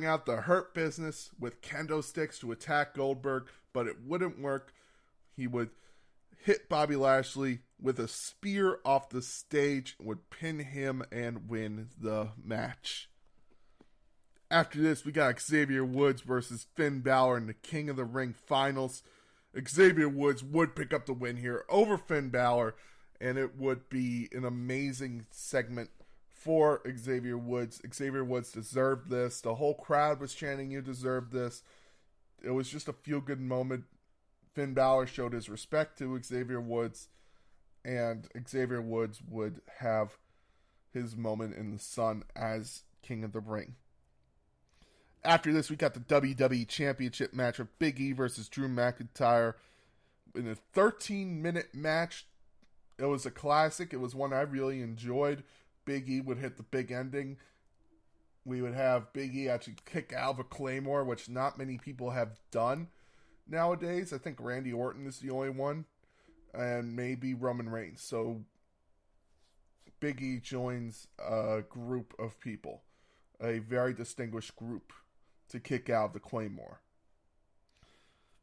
out the Hurt Business with kendo sticks to attack Goldberg, but it wouldn't work. He would hit Bobby Lashley with a spear off the stage, would pin him and win the match. After this, we got Xavier Woods versus Finn Balor in the King of the Ring finals. Xavier Woods would pick up the win here over Finn Balor, and it would be an amazing segment for Xavier Woods. Xavier Woods deserved this. The whole crowd was chanting, "You deserve this." It was just a feel-good moment. Finn Balor showed his respect to Xavier Woods, and Xavier Woods would have his moment in the sun as King of the Ring. After this, we got the WWE Championship match of Big E versus Drew McIntyre in a 13-minute match. It was a classic. It was one I really enjoyed. Big E would hit the big ending. We would have Big E actually kick out of a Claymore, which not many people have done nowadays. I think Randy Orton is the only one, and maybe Roman Reigns. So Big E joins a group of people, a very distinguished group, to kick out of the Claymore.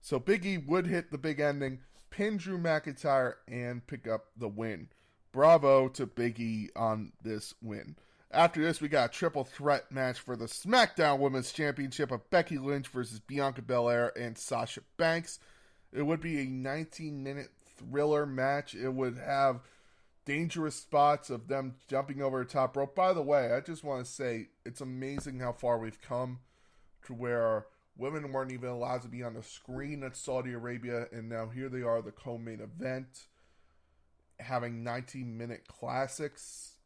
So Big E would hit the big ending, pin Drew McIntyre, and pick up the win. Bravo to Big E on this win. After this, we got a triple threat match for the Smackdown Women's Championship of Becky Lynch versus Bianca Belair and Sasha Banks. It would be a 19-minute thriller match. It would have dangerous spots of them jumping over the top rope. By the way, I just want to say it's amazing how far we've come to where women weren't even allowed to be on the screen at Saudi Arabia, and now here they are, the co-main event, having 19-minute classics.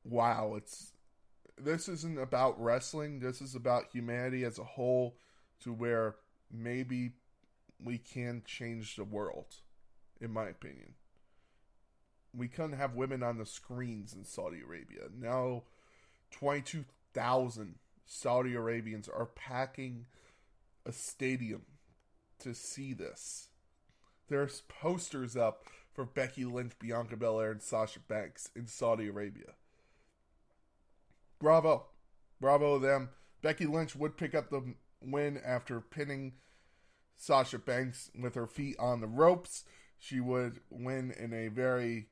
Wow, this isn't about wrestling. This is about humanity as a whole, to where maybe we can change the world, in my opinion. We couldn't have women on the screens in Saudi Arabia. Now, 22,000 Saudi Arabians are packing a stadium to see this. There's posters up for Becky Lynch, Bianca Belair, and Sasha Banks in Saudi Arabia. Bravo. Bravo to them. Becky Lynch would pick up the win after pinning Sasha Banks with her feet on the ropes. She would win in a very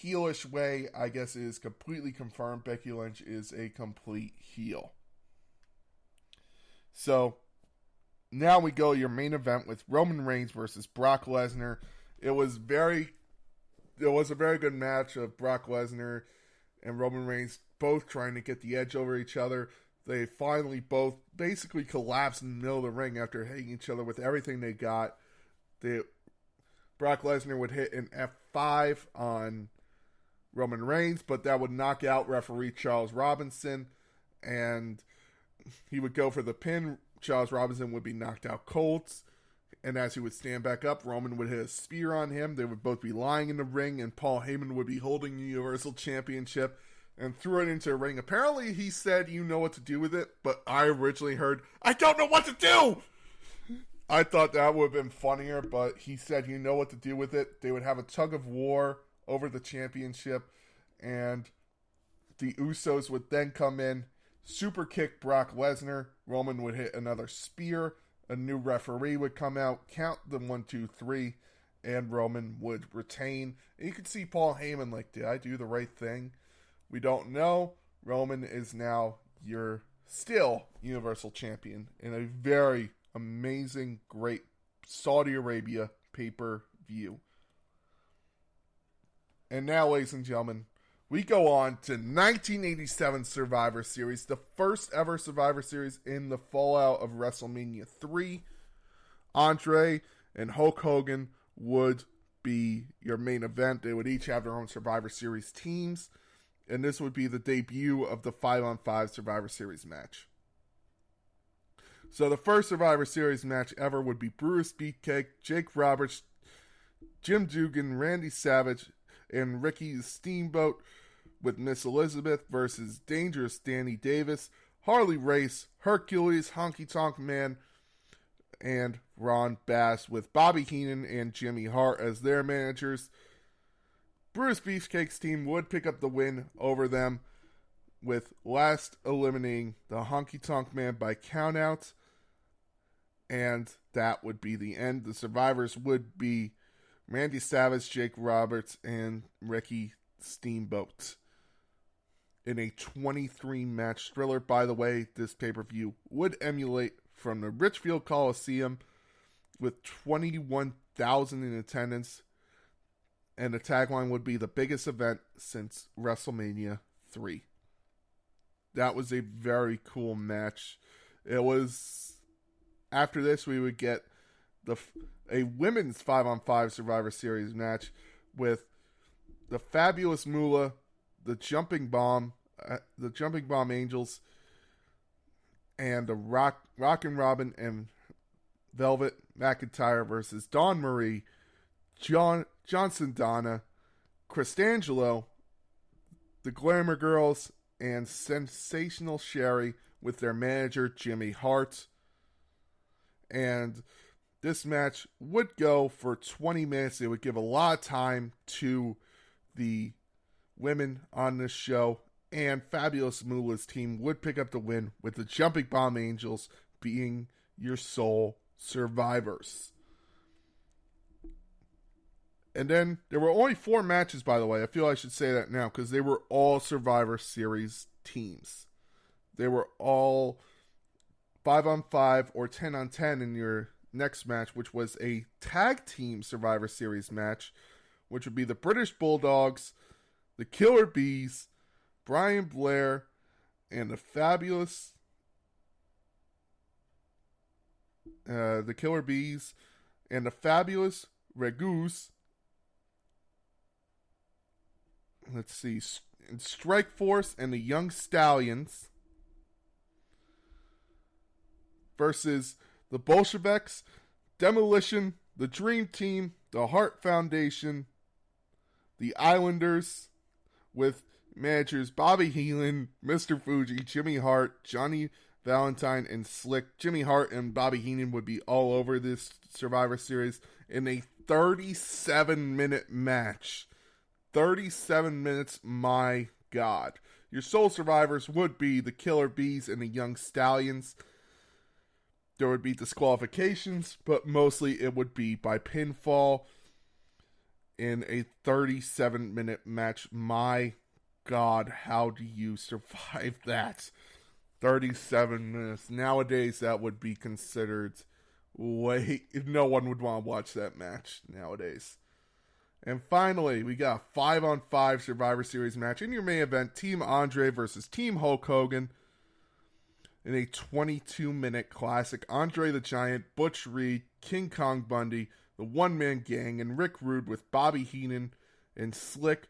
heelish way. I guess it is completely confirmed Becky Lynch is a complete heel. So, now we go to your main event with Roman Reigns versus Brock Lesnar. It was a very good match of Brock Lesnar and Roman Reigns both trying to get the edge over each other. They finally both basically collapsed in the middle of the ring after hitting each other with everything they got. Brock Lesnar would hit an F5 on Roman Reigns, but that would knock out referee Charles Robinson, and he would go for the pin. Charles Robinson would be knocked out cold, and as he would stand back up, Roman would hit a spear on him. They would both be lying in the ring, and Paul Heyman would be holding the Universal Championship and threw it into a ring. Apparently, he said, "You know what to do with it," but I originally heard, "I don't know what to do!" I thought that would have been funnier, but he said, "You know what to do with it." They would have a tug of war over the championship, and the Usos would then come in, super kick Brock Lesnar. Roman would hit another spear. A new referee would come out, count the 1, 2, 3, and Roman would retain. And you could see Paul Heyman like, did I do the right thing? We don't know. Roman is now your still Universal Champion in a very amazing, great Saudi Arabia pay-per-view. And now, ladies and gentlemen, we go on to 1987 Survivor Series, the first ever Survivor Series in the fallout of WrestleMania 3. Andre and Hulk Hogan would be your main event. They would each have their own Survivor Series teams, and this would be the debut of the 5-on-5 Survivor Series match. So the first Survivor Series match ever would be Bruce Beefcake, Jake Roberts, Jim Duggan, Randy Savage, and Ricky Steamboat with Miss Elizabeth versus Dangerous Danny Davis, Harley Race, Hercules, Honky Tonk Man, and Ron Bass with Bobby Heenan and Jimmy Hart as their managers. Bruce Beefcake's team would pick up the win over them. with last eliminating the Honky Tonk Man by countout. And that would be the end. The survivors would be Randy Savage, Jake Roberts, and Ricky Steamboat in a 23-match thriller. By the way, this pay-per-view would emulate from the Richfield Coliseum with 21,000 in attendance. And the tagline would be the biggest event since WrestleMania 3. That was a very cool match. It was... After this, we would get a women's 5-on-5 Survivor Series match with the Fabulous Moolah, the Jumping Bomb Angels, and the Rockin' Robin and Velvet Mcintyre versus Dawn Marie, Johnson Donna, Cristangelo, the Glamour Girls, and Sensational Sherry with their manager Jimmy Hart. And this match would go for 20 minutes. It would give a lot of time to the women on this show. And Fabulous Moolah's team would pick up the win with the Jumping Bomb Angels being your sole survivors. And then there were only 4 matches, by the way. I feel I should say that now because they were all Survivor Series teams. They were all 5-on-5 or 10-on-10 in your next match, which was a tag team Survivor Series match, which would be the British Bulldogs, the Killer Bees, Brian Blair, and the Fabulous Regus. Let's see, Strike Force and the Young Stallions versus the Bolsheviks, Demolition, the Dream Team, the Hart Foundation, the Islanders, with managers Bobby Heenan, Mr. Fuji, Jimmy Hart, Johnny Valentine, and Slick. Jimmy Hart and Bobby Heenan would be all over this Survivor Series in a 37-minute match. 37 minutes, my God. Your sole survivors would be the Killer Bees and the Young Stallions. There would be disqualifications, but mostly it would be by pinfall in a 37-minute match. My God, how do you survive that? 37 minutes. Nowadays, that would be considered no one would want to watch that match nowadays. And finally, we got a 5-on-5 Survivor Series match in your main event, Team Andre versus Team Hulk Hogan. In a 22-minute classic, Andre the Giant, Butch Reed, King Kong Bundy, the One Man Gang, and Rick Rude with Bobby Heenan and Slick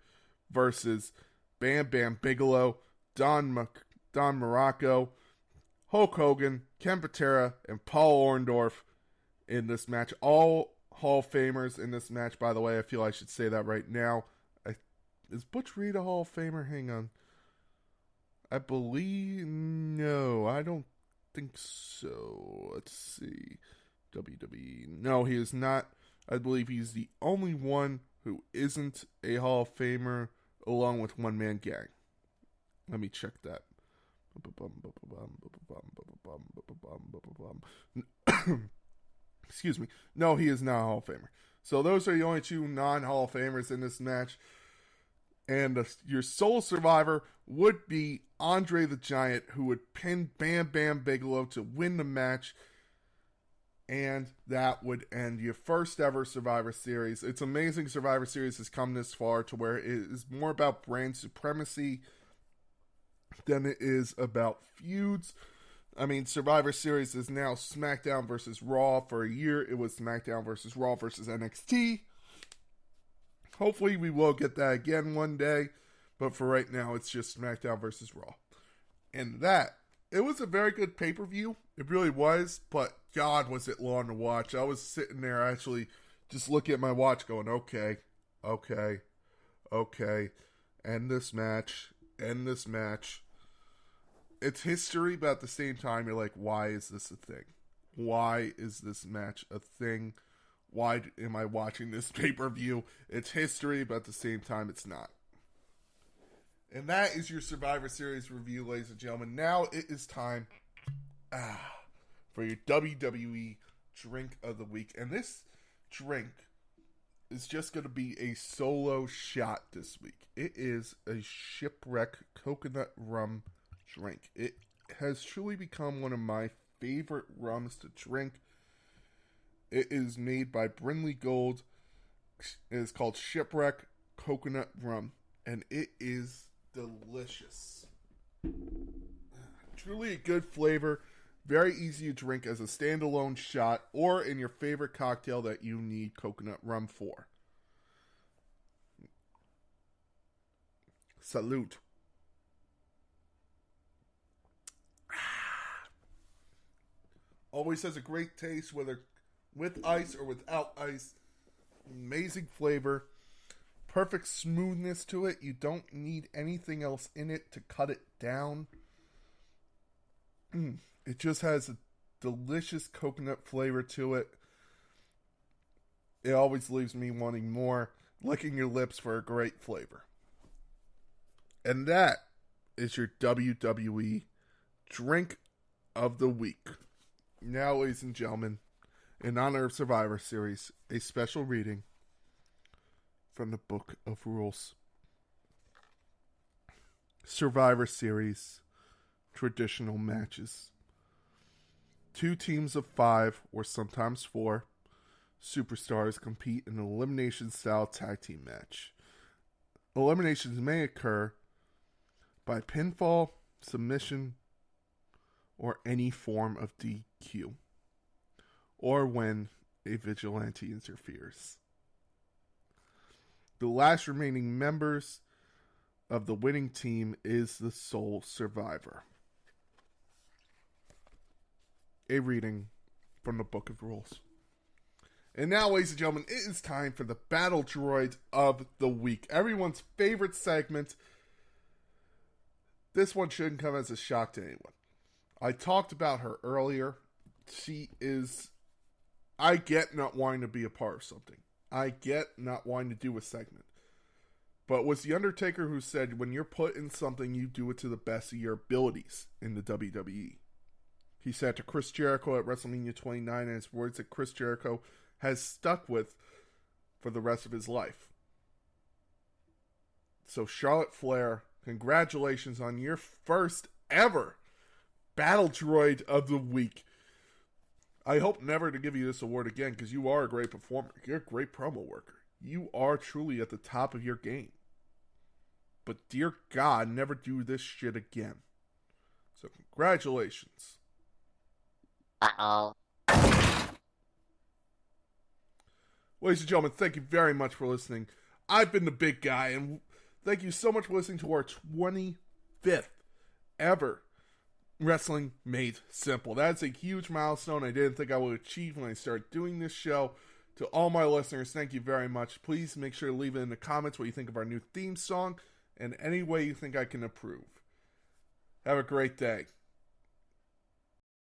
versus Bam Bam Bigelow, Don Morocco, Hulk Hogan, Ken Patera, and Paul Orndorff in this match. All Hall of Famers in this match, by the way. I feel I should say that right now. Is Butch Reed a Hall of Famer? Hang on. I believe... No, I don't think so. Let's see. WWE. No, he is not. I believe he's the only one who isn't a Hall of Famer, along with One Man Gang. Let me check that. Excuse me. No, he is not a Hall of Famer. So those are the only 2 non-Hall of Famers in this match. And your sole survivor would be Andre the Giant, who would pin Bam Bam Bigelow to win the match. And that would end your first ever Survivor Series. It's amazing Survivor Series has come this far to where it is more about brand supremacy than it is about feuds. I mean, Survivor Series is now SmackDown versus Raw. For a year, it was SmackDown versus Raw versus NXT. Hopefully, we will get that again one day. But for right now, it's just SmackDown versus Raw. And it was a very good pay-per-view. It really was. But God, was it long to watch. I was sitting there actually just looking at my watch going, okay. End this match. It's history, but at the same time, you're like, why is this a thing? Why is this match a thing? Why am I watching this pay-per-view? It's history, but at the same time, it's not. And that is your Survivor Series review, ladies and gentlemen. Now it is time for your WWE Drink of the Week. And this drink is just going to be a solo shot this week. It is a Shipwreck Coconut Rum drink. It has truly become one of my favorite rums to drink. It is made by Brindley Gold. It is called Shipwreck Coconut Rum, and it is delicious. Truly a good flavor. Very easy to drink as a standalone shot or in your favorite cocktail that you need coconut rum for. Salute. Always has a great taste, whether with ice or without ice. Amazing flavor. Perfect smoothness to it. You don't need anything else in it to cut it down. It just has a delicious coconut flavor to it. It always leaves me wanting more, licking your lips for a great flavor. And that is your WWE Drink of the Week. Now, ladies and gentlemen, in honor of Survivor Series, a special reading from the Book of Rules. Survivor Series traditional matches. 2 teams of 5, or sometimes 4, superstars compete in an elimination-style tag team match. Eliminations may occur by pinfall, submission, or any form of DQ, or when a vigilante interferes. The last remaining members of the winning team is the sole survivor. A reading from the Book of Rules. And now, ladies and gentlemen, it is time for the Battle Droid of the Week. Everyone's favorite segment. This one shouldn't come as a shock to anyone. I talked about her earlier. She is... I get not wanting to be a part of something. I get not wanting to do a segment. But it was The Undertaker who said, when you're put in something, you do it to the best of your abilities in the WWE. He said to Chris Jericho at WrestleMania 29, and his words that Chris Jericho has stuck with for the rest of his life. So Charlotte Flair, congratulations on your first ever Battle Droid of the Week. I hope never to give you this award again, because you are a great performer. You're a great promo worker. You are truly at the top of your game. But dear God, never do this shit again. So congratulations. Uh-oh. Ladies and gentlemen, thank you very much for listening. I've been the Big Guy, and thank you so much for listening to our 25th ever Wrestling Made Simple. That's a huge milestone I didn't think I would achieve when I started doing this show. To all my listeners, thank you very much. Please make sure to leave it in the comments what you think of our new theme song and any way you think I can improve. Have a great day.